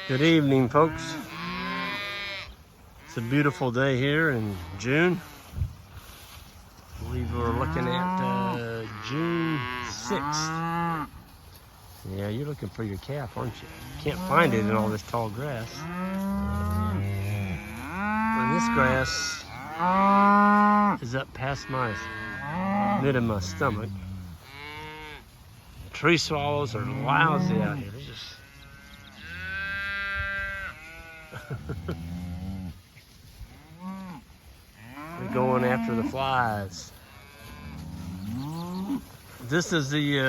Good evening, folks. It's a beautiful day here in June. I believe we're looking at June 6th. Yeah, you're looking for your calf, aren't you? Can't find it in all this tall grass. And this grass is up past my mid of my stomach. Tree swallows are lousy out here. They're just they're going after the flies. This is the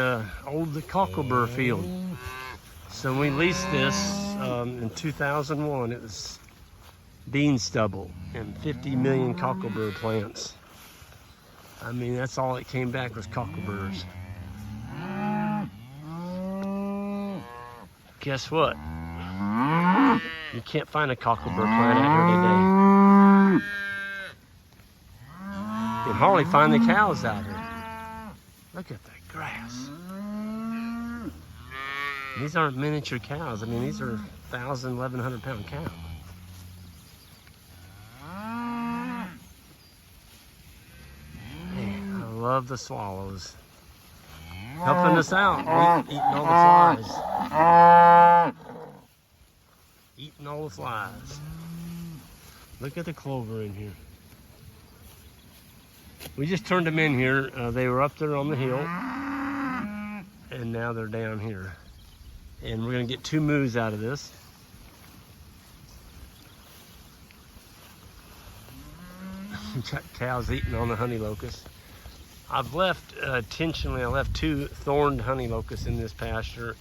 old cocklebur field. So we leased this in 2001. It was bean stubble and 50 million cocklebur plants. I mean, that's all that came back was cockleburs. Guess what? You can't find a cocklebur plant out here today. You can hardly find the cows out here. Look at that grass. These aren't miniature cows. I mean, these are 1,000, 1,100 pound cows. Man, I love the swallows. Helping us out, eating all the flies. Eating all the flies. Look at the clover in here. We just turned them in here. They were up there on the hill, and now they're down here. And we're gonna get 2 moves out of this. Got cows eating on the honey locust. I've left, intentionally, I left 2 thorned honey locusts in this pasture.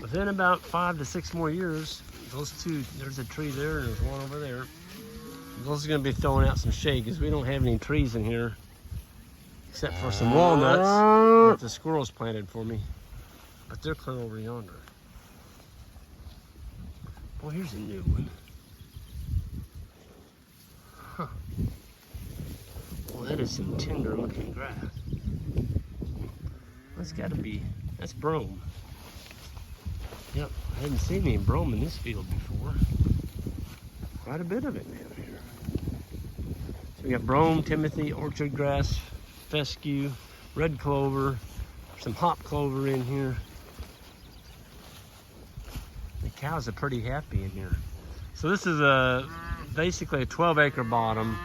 Within about 5 to 6 more years, those 2, there's a tree there and there's one over there. Those are going to be throwing out some shade because we don't have any trees in here except for some walnuts that the squirrels planted for me. But they're clear over yonder. Well, here's a new one. Huh. Well, that is some tender looking grass. That's got to be, that's brome. Yep, I hadn't seen any brome in this field before. Quite a bit of it down here. So we got brome, timothy, orchard grass, fescue, red clover, some hop clover in here. The cows are pretty happy in here. So this is basically a 12-acre bottom,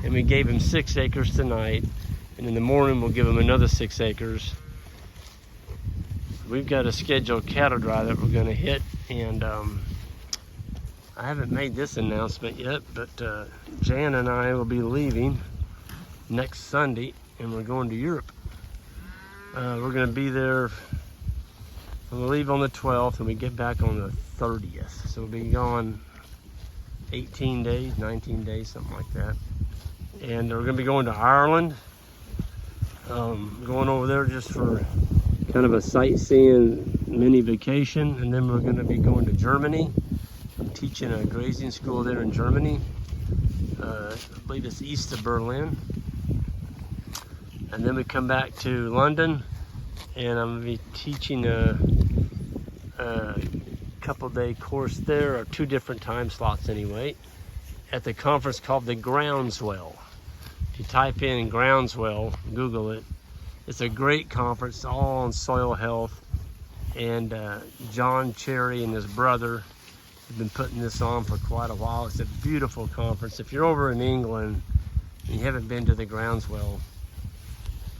and we gave him 6 acres tonight, and in the morning we'll give him another 6 acres. We've got a scheduled cattle drive that we're going to hit, and I haven't made this announcement yet, but Jan and I will be leaving next Sunday, and we're going to Europe. We're going to be there. We'll leave on the 12th, and we get back on the 30th. So we'll be gone 18 days, 19 days, something like that. And we're going to be going to Ireland. Going over there just for kind of a sightseeing mini vacation, and then we're going to be going to Germany. I'm teaching a grazing school there in Germany. I believe it's east of Berlin. And then we come back to London, and I'm going to be teaching a couple-day course there, or 2 different time slots anyway, at the conference called the Groundswell. If you type in Groundswell, Google it, it's a great conference, all on soil health. And John Cherry and his brother have been putting this on for quite a while. It's a beautiful conference. If you're over in England and you haven't been to the Groundswell,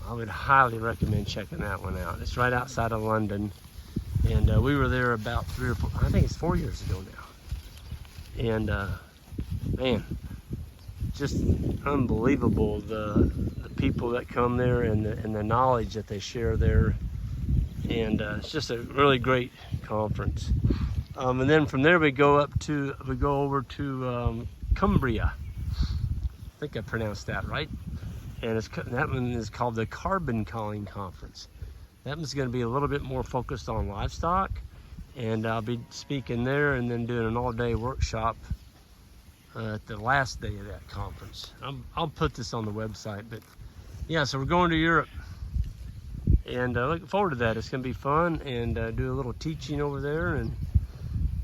I would highly recommend checking that one out. It's right outside of London. And we were there about 3 or 4, I think it's 4 years ago now. And man, just unbelievable the people that come there and the knowledge that they share there. And it's just a really great conference. And then from there we go over to Cumbria. I think I pronounced that right. And that one is called the Carbon Calling Conference. That one's going to be a little bit more focused on livestock, and I'll be speaking there and then doing an all-day workshop at the last day of that conference. I'll put this on the website, but yeah, so we're going to Europe, and looking forward to that. It's going to be fun, and do a little teaching over there, and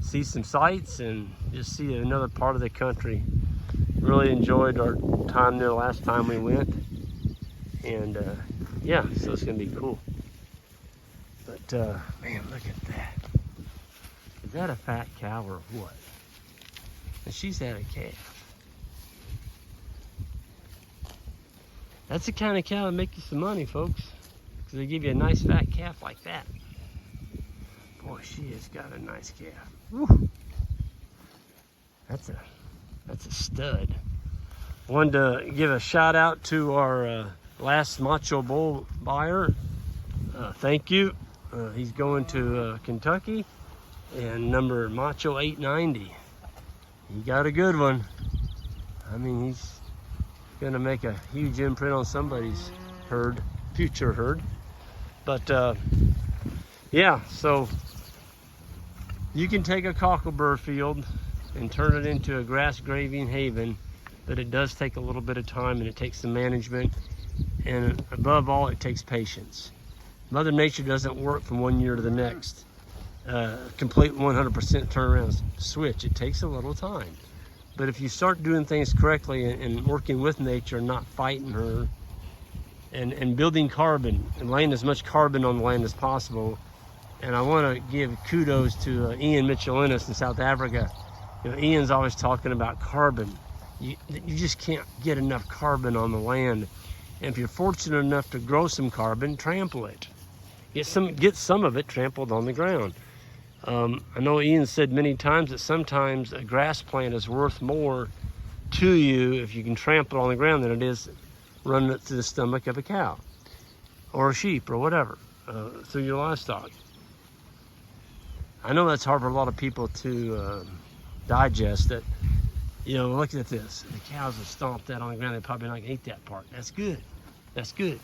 see some sights and just see another part of the country. Really enjoyed our time there last time we went, and yeah, so it's gonna be cool. But man, look at that. Is that a fat cow or what? And she's had a calf. That's the kind of cow that make you some money, folks, because they give you a nice fat calf like that. Boy, she has got a nice calf. Woo. That's a stud. Wanted to give a shout out to our last macho bull buyer. Thank you. He's going to Kentucky, and number macho 890. He got a good one. I mean, he's gonna make a huge imprint on somebody's herd, future herd. But yeah, so you can take a cocklebur field and turn it into a grass grazing haven, but it does take a little bit of time, and it takes some management, and above all, it takes patience. Mother Nature doesn't work from one year to the next. Complete 100% turnaround switch. It takes a little time. But if you start doing things correctly and working with nature, not fighting her, and building carbon and laying as much carbon on the land as possible. And I want to give kudos to Ian Michelinis in South Africa. You know, Ian's always talking about carbon. You just can't get enough carbon on the land. And if you're fortunate enough to grow some carbon, trample it. Get some of it trampled on the ground. I know Ian said many times that sometimes a grass plant is worth more to you if you can trample it on the ground than it is running it through the stomach of a cow or a sheep or whatever, through your livestock. I know that's hard for a lot of people to digest that. You know, look at this. The cows have stomped that on the ground. They're probably not gonna eat that part. That's good. That's good.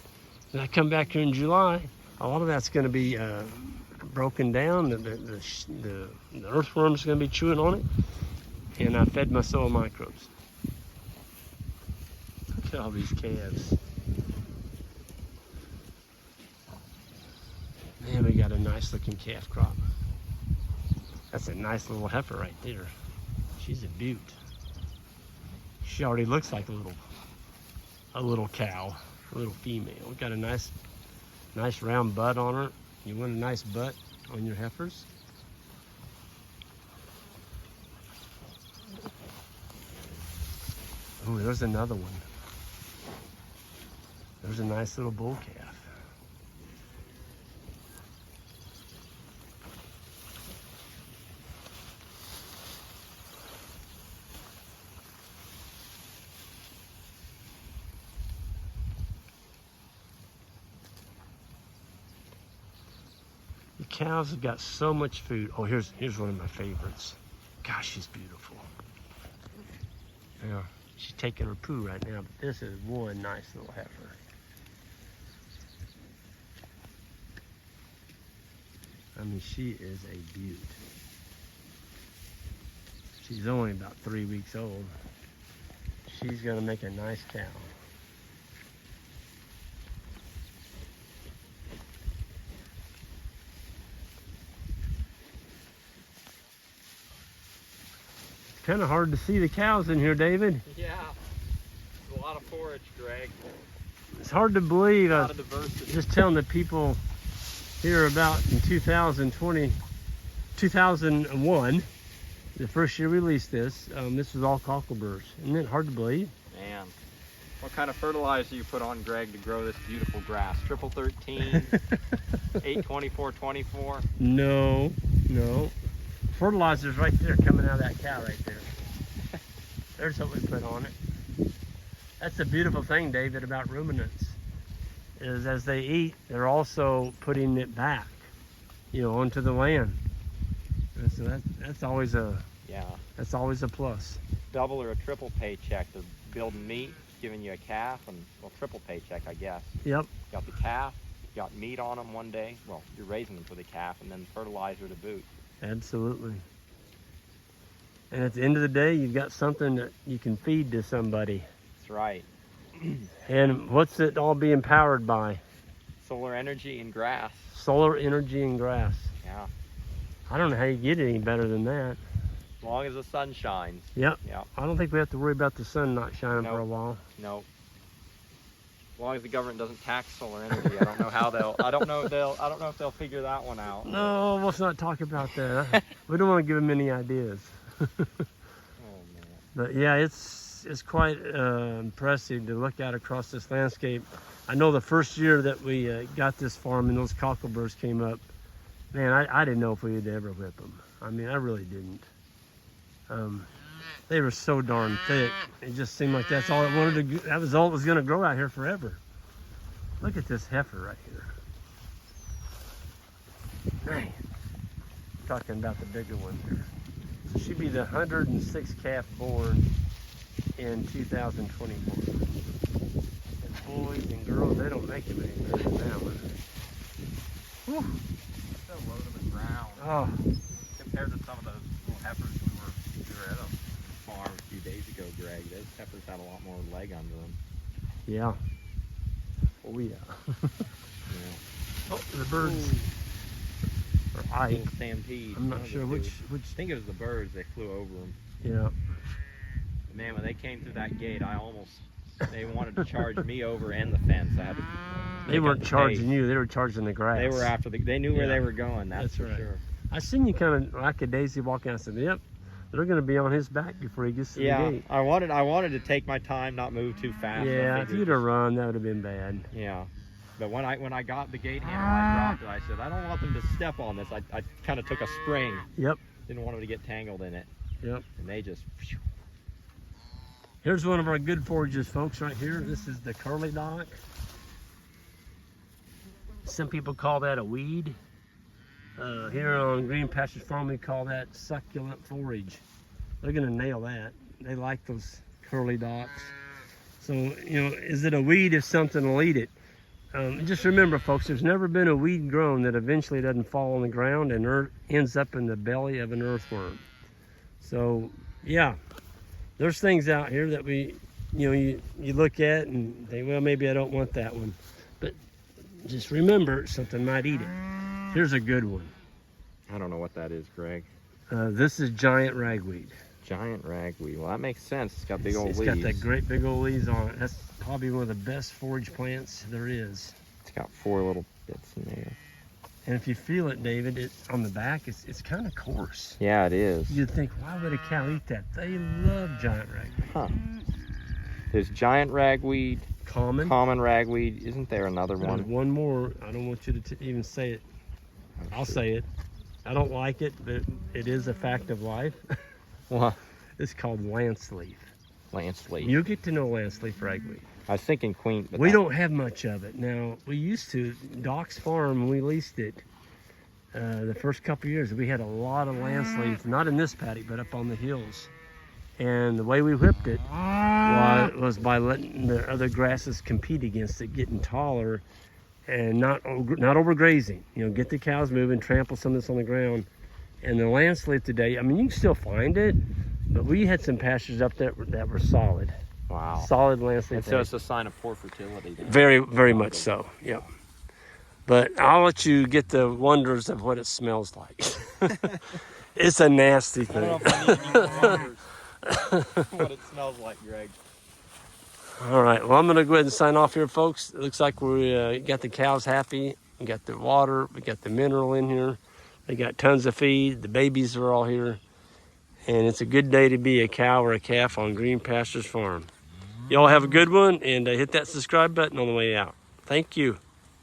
When I come back here in July, a lot of that's gonna be broken down. The earthworm's gonna be chewing on it. And I fed my soil microbes. Look at all these calves. Man, we got a nice looking calf crop. That's a nice little heifer right there. She's a beaut. She already looks like a little cow, a little female. We got a nice round butt on her. You want a nice butt on your heifers? Oh, there's another one. There's a nice little bull calf. The cows have got so much food. Oh, here's one of my favorites. Gosh, she's beautiful. Yeah, she's taking her poo right now, but this is one nice little heifer. I mean, she is a beaut. She's only about 3 weeks old. She's gonna make a nice cow. Kind of hard to see the cows in here, David. Yeah, a lot of forage, Greg. It's hard to believe. A lot of diversity. Just telling the people here about in 2001, the first year we released this, this was all cockleburs. Isn't it hard to believe? Man, what kind of fertilizer you put on, Greg, to grow this beautiful grass? Triple 13, 824-24? No. Fertilizer's right there coming out of that cow right there. There's what we put on it. That's the beautiful thing, David, about ruminants, is as they eat, they're also putting it back, you know, onto the land. And so that's always a plus. Double or a triple paycheck. They're building meat, giving you a calf, and well, triple paycheck, I guess. Yep. You got the calf, you got meat on them one day. Well, you're raising them for the calf, and then fertilizer to boot. Absolutely. And at the end of the day, you've got something that you can feed to somebody. That's right. And what's it all being powered by? Solar energy and grass. Solar energy and grass. Yeah. I don't know how you get it any better than that. As long as the sun shines. Yep. Yeah. I don't think we have to worry about the sun not shining for a Nope. while. No. As long as the government doesn't tax solar energy, I don't know how they'll. I don't know if they'll figure that one out. No, let's not talk about that. We don't want to give them any ideas. Oh man. But yeah, it's quite impressive to look out across this landscape. I know the first year that we got this farm and those cockleburs came up, man, I didn't know if we would ever whip them. I mean, I really didn't. They were so darn thick. It just seemed like that's all it wanted to. That was all it was going to grow out here forever. Look at this heifer right here. Man, talking about the bigger one here. She'd be the 106th calf born in 2024. And boys and girls, they don't make it any better than that one. Whew. So low to the ground. Oh, Compared to some of those little heifers we were at a farm a few days ago, Greg. Those heifers had a lot more leg under them. yeah. Oh, yeah. Yeah. Oh, the birds. Or I. Little stampede. I'm not One of sure the which. two. I think it was the birds. They flew over them. Yeah. Man, when they came through that gate, they wanted to charge me over and the fence. I had to. They weren't charging you. They were charging the grass. They were after they knew where Yeah. they were going. That's for right. sure. I seen you kind of lackadaisy walking. I said, "Yep, they're going to be on his back before he gets to the Yeah, gate." I wanted to take my time, not move too fast. Yeah, I if figured you'd have run, that would have been bad. Yeah, but when I got the gate handle, I dropped it. I said, I don't want them to step on this. I kind of took a spring. Yep. Didn't want them to get tangled in it. Yep. And they just. Here's one of our good forages, folks, right here. This is the curly dock. Some people call that a weed. Here on Green Pastures Farm, we call that succulent forage. They're gonna nail that. They like those curly docks. So, you know, is it a weed if something will eat it? Just remember, folks, there's never been a weed grown that eventually doesn't fall on the ground and ends up in the belly of an earthworm. So, yeah, there's things out here that you look at and think, well, maybe I don't want that one. But just remember, something might eat it. Here's a good one. I don't know what that is, Greg. This is giant ragweed. Giant ragweed. Well, that makes sense. It's got big old It's leaves. got that great big old leaves on it. That's probably one of the best forage plants there is. It's got 4 little bits in there. And if you feel it, David, on the back, it's kind of coarse. Yeah, it is. You'd think, why would a cow eat that? They love giant ragweed. Huh. There's giant ragweed, Common. common ragweed. Isn't there another There's one? one more. I don't want you to even say it. I'll say it. I don't like it, but it is a fact of life. What? It's called lance leaf. Lance leaf. You'll get to know lance leaf ragweed. I was thinking queen. But We don't have much of it. Now, we used to, Doc's Farm, when we leased it, the first couple of years, we had a lot of lance leaf, not in this paddock, but up on the hills. And the way we whipped it was by letting the other grasses compete against it, getting taller and not overgrazing. You know, get the cows moving, trample some of this on the ground. And the lance leaf today, I mean, you can still find it, but we had some pastures up there that were solid. Wow. Solid lance leaf. And so it's a sign of poor fertility. Then. Very, very much so. Yep. But I'll let you get the wonders of what it smells like. It's a nasty I thing. don't know if I need any more wonders what it smells like, Greg. All right. Well, I'm going to go ahead and sign off here, folks. It looks like we got the cows happy. We got the water. We got the mineral in here. They got tons of feed. The babies are all here. And it's a good day to be a cow or a calf on Green Pastures Farm. Y'all have a good one, and hit that subscribe button on the way out. Thank you.